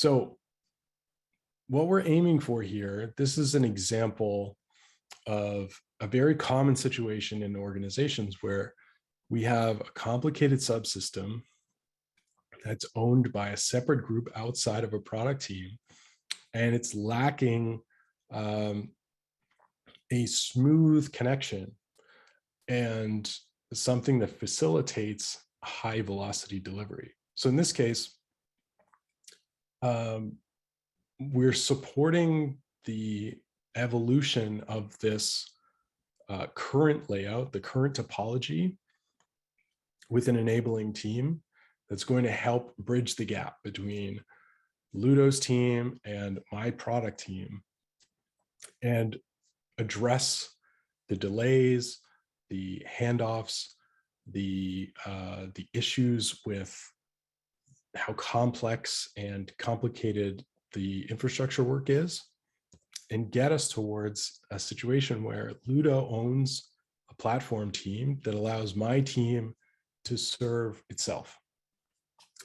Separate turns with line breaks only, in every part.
So what we're aiming for here, this is an example of a very common situation in organizations where we have a complicated subsystem that's owned by a separate group outside of a product team, and it's lacking a smooth connection and something that facilitates high velocity delivery. So in this case, we're supporting the evolution of this current layout, the current topology, with an enabling team that's going to help bridge the gap between Ludo's team and my product team and address the delays, the handoffs, the issues with how complex and complicated the infrastructure work is, and get us towards a situation where Ludo owns a platform team that allows my team to serve itself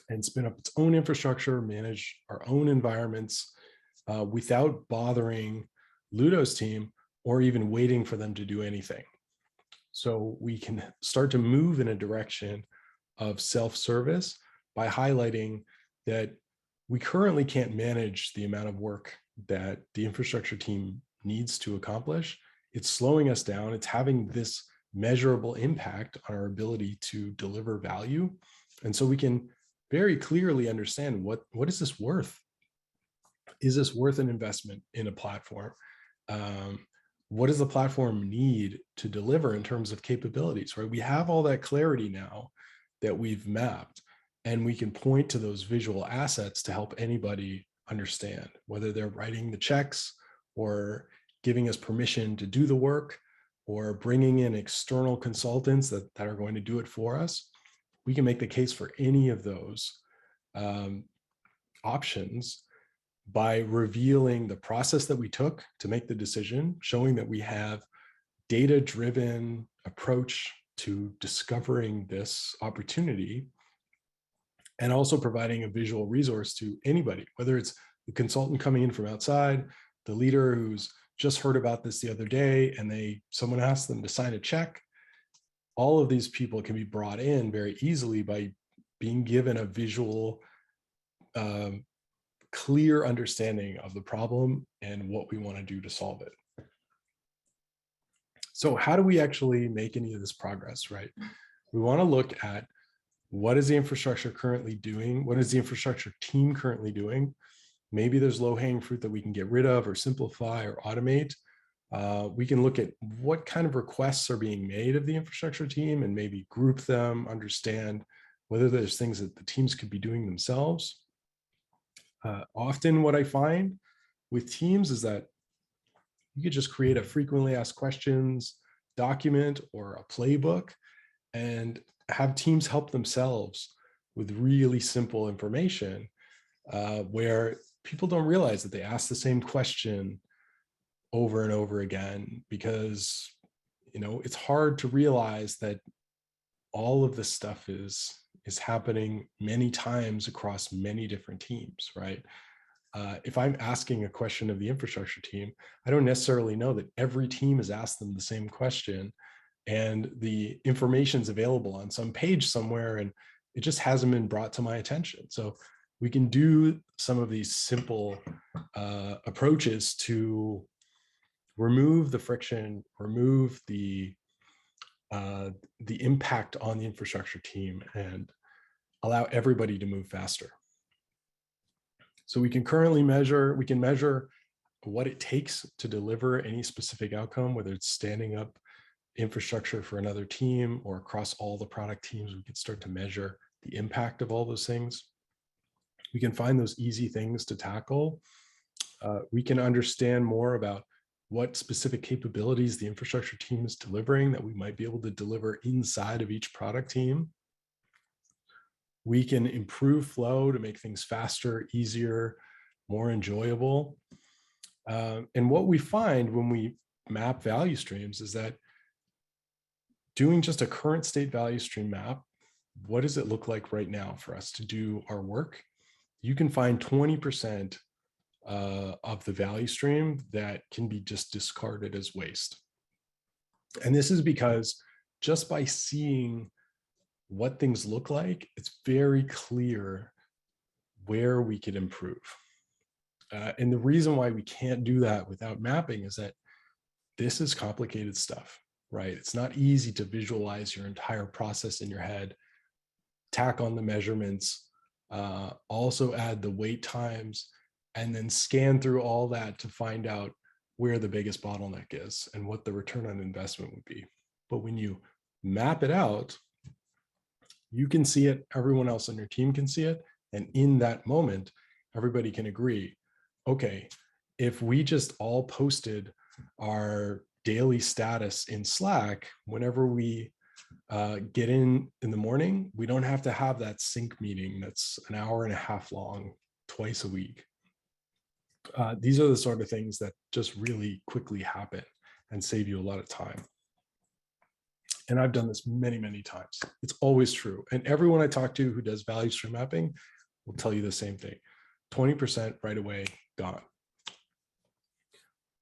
and spin up its own infrastructure, manage our own environments without bothering Ludo's team or even waiting for them to do anything. So we can start to move in a direction of self-service by highlighting that we currently can't manage the amount of work that the infrastructure team needs to accomplish. It's slowing us down. It's having this measurable impact on our ability to deliver value. And so we can very clearly understand what is this worth? Is this worth an investment in a platform? What does the platform need to deliver in terms of capabilities, right? We have all that clarity now that we've mapped, and we can point to those visual assets to help anybody understand, whether they're writing the checks or giving us permission to do the work or bringing in external consultants that are going to do it for us. We can make the case for any of those options by revealing the process that we took to make the decision, showing that we have data-driven approach to discovering this opportunity, and also providing a visual resource to anybody, whether it's the consultant coming in from outside, the leader who's just heard about this the other day and someone asked them to sign a check. All of these people can be brought in very easily by being given a visual, clear understanding of the problem and what we want to do to solve it. So how do we actually make any of this progress, right? We want to look at what is the infrastructure currently doing? What is the infrastructure team currently doing? Maybe there's low-hanging fruit that we can get rid of or simplify or automate. We can look at what kind of requests are being made of the infrastructure team and maybe group them, understand whether there's things that the teams could be doing themselves. Often what I find with teams is that you could just create a frequently asked questions document or a playbook and have teams help themselves with really simple information where people don't realize that they ask the same question over and over again, because it's hard to realize that all of this stuff is happening many times across many different teams, right? If I'm asking a question of the infrastructure team, I don't necessarily know that every team has asked them the same question and the information's available on some page somewhere and it just hasn't been brought to my attention. So we can do some of these simple approaches to remove the friction, remove the impact on the infrastructure team, and allow everybody to move faster. So we can measure what it takes to deliver any specific outcome, whether it's standing up infrastructure for another team or across all the product teams. We can start to measure the impact of all those things. We can find those easy things to tackle. We can understand more about what specific capabilities the infrastructure team is delivering that we might be able to deliver inside of each product team. We can improve flow to make things faster, easier, more enjoyable. And what we find when we map value streams is that doing just a current state value stream map, what does it look like right now for us to do our work? you can find 20% of the value stream that can be just discarded as waste. And this is because just by seeing what things look like, it's very clear where we could improve. And the reason why we can't do that without mapping is that this is complicated stuff, right? It's not easy to visualize your entire process in your head, tack on the measurements, also add the wait times, and then scan through all that to find out where the biggest bottleneck is and what the return on investment would be. But when you map it out, you can see it, everyone else on your team can see it, and in that moment, everybody can agree, okay, if we just all posted our daily status in Slack, whenever we get in the morning, we don't have to have that sync meeting that's an hour and a half long twice a week. These are the sort of things that just really quickly happen and save you a lot of time. And I've done this many, many times. It's always true. And everyone I talk to who does value stream mapping will tell you the same thing. 20% right away, gone.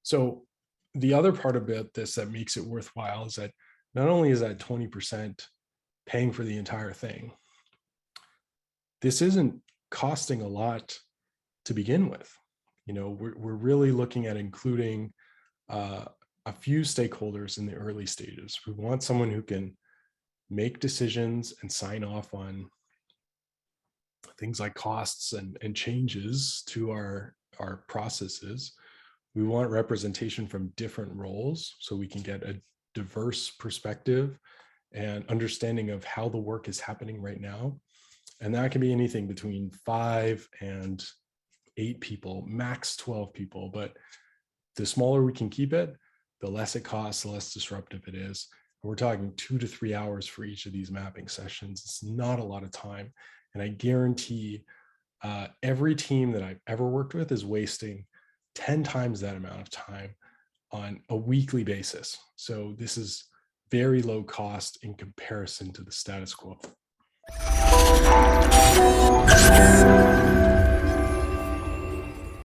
So the other part about this that makes it worthwhile is that not only is that 20% paying for the entire thing, this isn't costing a lot to begin with. You know, we're really looking at including a few stakeholders in the early stages. We want someone who can make decisions and sign off on things like costs and changes to our processes. We want representation from different roles so we can get a diverse perspective and understanding of how the work is happening right now. And that can be anything between 5 and 8 people, max 12 people. But the smaller we can keep it, the less it costs, the less disruptive it is. And we're talking 2 to 3 hours for each of these mapping sessions. It's not a lot of time. And I guarantee every team that I've ever worked with is wasting 10 times that amount of time on a weekly basis. So this is very low cost in comparison to the status quo.